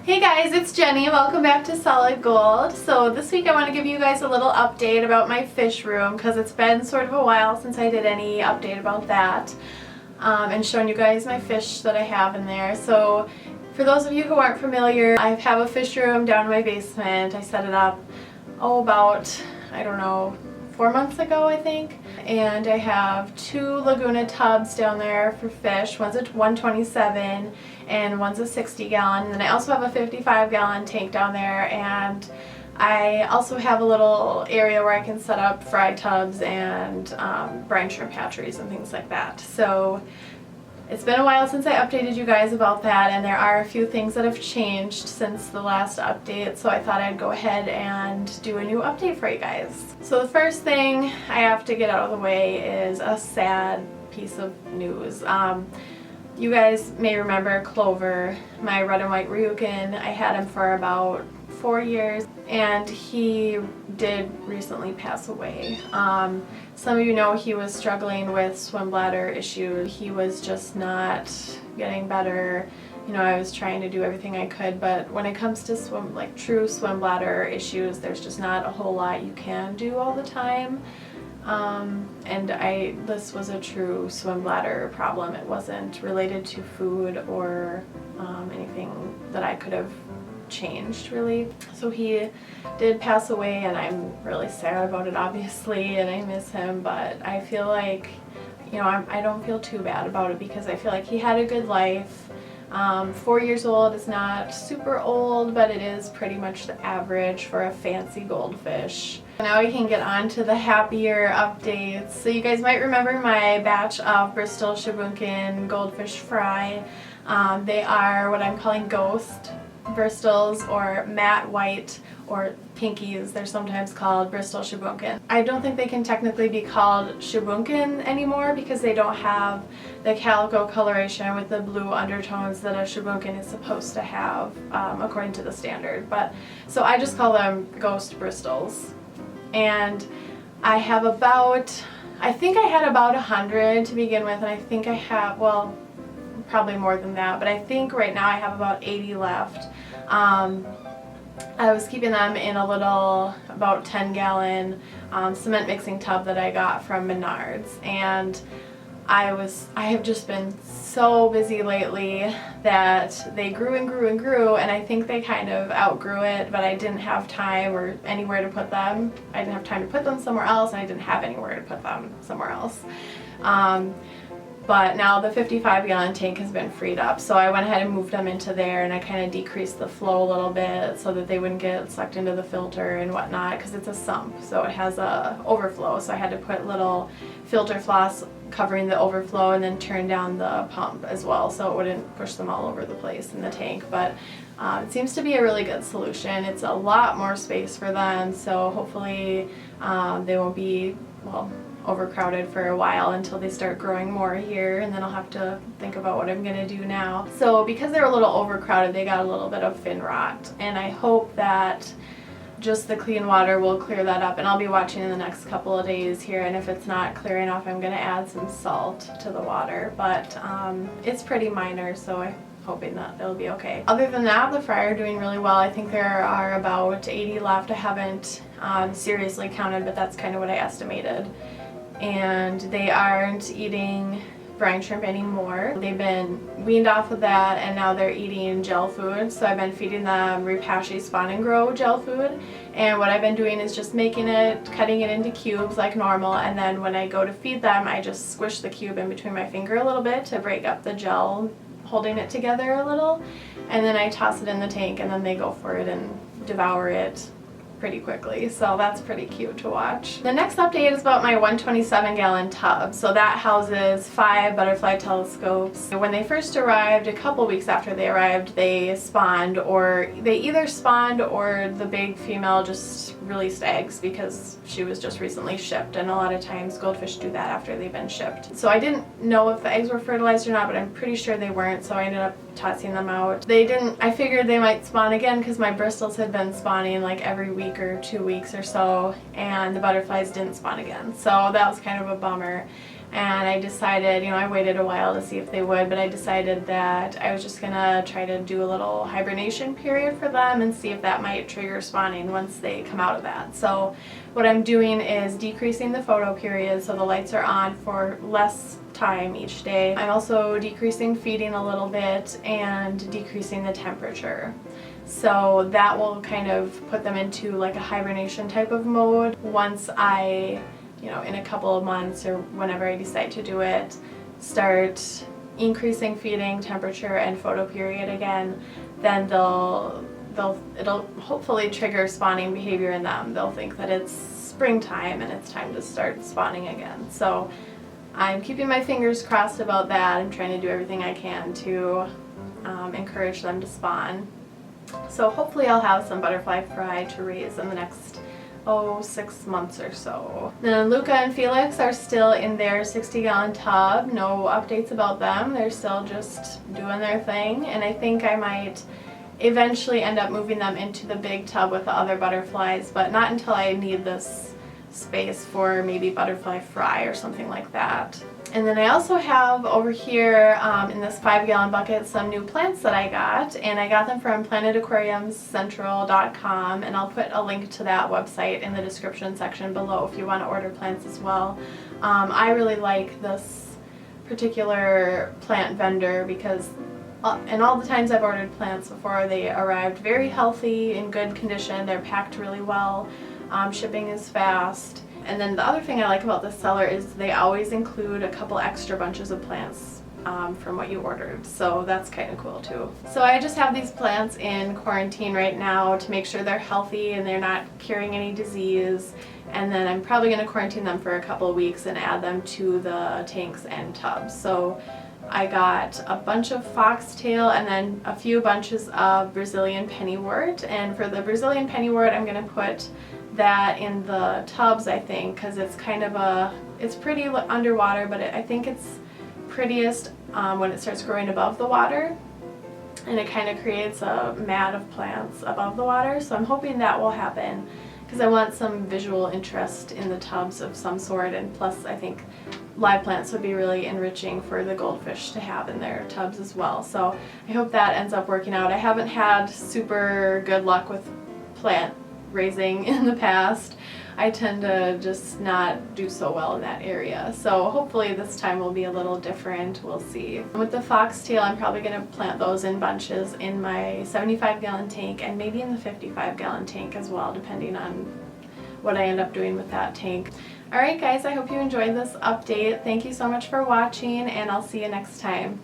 Hey guys, it's Jenny. Welcome back to Solid Gold. So this week I want to give you guys a little update about my fish room because it's been sort of a while since I did any update about that and showing you guys my fish that I have in there. So for those of you who aren't familiar, I have a fish room down in my basement. I set it up about, I don't know, 4 months ago I think, and I have 2 Laguna tubs down there for fish. One's a 127 and one's a 60 gallon, and then I also have a 55 gallon tank down there, and I also have a little area where I can set up fry tubs and brine shrimp hatcheries and things like that. So it's been a while since I updated you guys about that, and there are a few things that have changed since the last update, so I thought I'd go ahead and do a new update for you guys. So the first thing I have to get out of the way is a sad piece of news. You guys may remember Clover, my red and white Ryukin. I had him for about 4 years, and he did recently pass away. Some of you know he was struggling with swim bladder issues. He was just not getting better. You know, I was trying to do everything I could, but when it comes to true swim bladder issues, there's just not a whole lot you can do all the time. And this was a true swim bladder problem. It wasn't related to food or anything that I could have changed really. So he did pass away, and I'm really sad about it obviously, and I miss him, but I feel like, you know, I don't feel too bad about it because I feel like he had a good life. 4 years old is not super old, but it is pretty much the average for a fancy goldfish. Now we can get on to the happier updates. So you guys might remember my batch of Bristol Sheboygan goldfish fry. They are what I'm calling ghost bristols, or matte white, or pinkies. They're sometimes called Bristol Sheboygan. I don't think they can technically be called Sheboygan anymore because they don't have the calico coloration with the blue undertones that a Sheboygan is supposed to have according to the standard. But so I just call them ghost bristols. And I have I think I had about 100 to begin with, and I think I have, well, probably more than that, but I think right now I have about 80 left. I was keeping them in a little, about 10 gallon cement mixing tub that I got from Menards, and I have just been so busy lately that they grew and grew and grew, and I think they kind of outgrew it, but I didn't have time or anywhere to put them. I didn't have time to put them somewhere else, and I didn't have anywhere to put them somewhere else. But now the 55 gallon tank has been freed up, so I went ahead and moved them into there, and I kind of decreased the flow a little bit so that they wouldn't get sucked into the filter and whatnot, because it's a sump, so it has a overflow, so I had to put little filter floss covering the overflow and then turn down the pump as well so it wouldn't push them all over the place in the tank. But it seems to be a really good solution. It's a lot more space for them, so hopefully they won't be, well, overcrowded for a while until they start growing more here, and then I'll have to think about what I'm gonna do now. So because they're a little overcrowded, they got a little bit of fin rot, and I hope that just the clean water will clear that up, and I'll be watching in the next couple of days here, and if it's not clear enough, I'm gonna add some salt to the water, but it's pretty minor, so I'm hoping that it'll be okay. Other than that, the fry are doing really well. I think there are about 80 left. I haven't seriously counted, but that's kind of what I estimated. And they aren't eating brine shrimp anymore. They've been weaned off of that, and now they're eating gel food. So I've been feeding them Repashy Spawn and Grow gel food, and what I've been doing is just making it, cutting it into cubes like normal, and then when I go to feed them, I just squish the cube in between my finger a little bit to break up the gel holding it together a little, and then I toss it in the tank, and then they go for it and devour it pretty quickly, so that's pretty cute to watch. The next update is about my 127 gallon tub. So that houses 5 butterfly telescopes. When they first arrived, a couple weeks after they arrived, they spawned, or they either spawned or the big female just released eggs because she was just recently shipped, and a lot of times goldfish do that after they've been shipped. So I didn't know if the eggs were fertilized or not, but I'm pretty sure they weren't, so I ended up tossing them out. I figured they might spawn again because my bristols had been spawning like every week or 2 weeks or so, and the butterflies didn't spawn again, so that was kind of a bummer. And I decided, I waited a while to see if they would, but I decided that I was just gonna try to do a little hibernation period for them and see if that might trigger spawning once they come out of that. So what I'm doing is decreasing the photo period so the lights are on for less time each day. I'm also decreasing feeding a little bit and decreasing the temperature. So that will kind of put them into like a hibernation type of mode. Once I, in a couple of months or whenever I decide to do it, start increasing feeding, temperature, and photo period again, then it'll hopefully trigger spawning behavior in them. They'll think that it's springtime and it's time to start spawning again. So I'm keeping my fingers crossed about that. I'm trying to do everything I can to encourage them to spawn. So hopefully I'll have some butterfly fry to raise in the next 6 months or so. Then Luca and Felix are still in their 60-gallon tub. No updates about them. They're still just doing their thing, and I think I might eventually end up moving them into the big tub with the other butterflies, but not until I need this space for maybe butterfly fry or something like that. And then I also have over here in this 5-gallon bucket some new plants that I got, and I got them from planetaquariumscentral.com, and I'll put a link to that website in the description section below if you want to order plants as well. I really like this particular plant vendor because and all the times I've ordered plants before, they arrived very healthy, in good condition, they're packed really well, shipping is fast. And then the other thing I like about this seller is they always include a couple extra bunches of plants from what you ordered, so that's kind of cool too. So I just have these plants in quarantine right now to make sure they're healthy and they're not carrying any disease, and then I'm probably going to quarantine them for a couple of weeks and add them to the tanks and tubs. So I got a bunch of foxtail and then a few bunches of Brazilian Pennywort, and for the Brazilian Pennywort I'm going to put that in the tubs, I think, because it's kind of it's pretty underwater, but I think it's prettiest when it starts growing above the water, and it kind of creates a mat of plants above the water, so I'm hoping that will happen because I want some visual interest in the tubs of some sort, and plus I think live plants would be really enriching for the goldfish to have in their tubs as well. So I hope that ends up working out. I haven't had super good luck with plant raising in the past. I tend to just not do so well in that area, so hopefully this time will be a little different. We'll see. With the foxtail, I'm probably going to plant those in bunches in my 75-gallon tank and maybe in the 55-gallon tank as well, depending on what I end up doing with that tank. Alright guys, I hope you enjoyed this update. Thank you so much for watching, and I'll see you next time.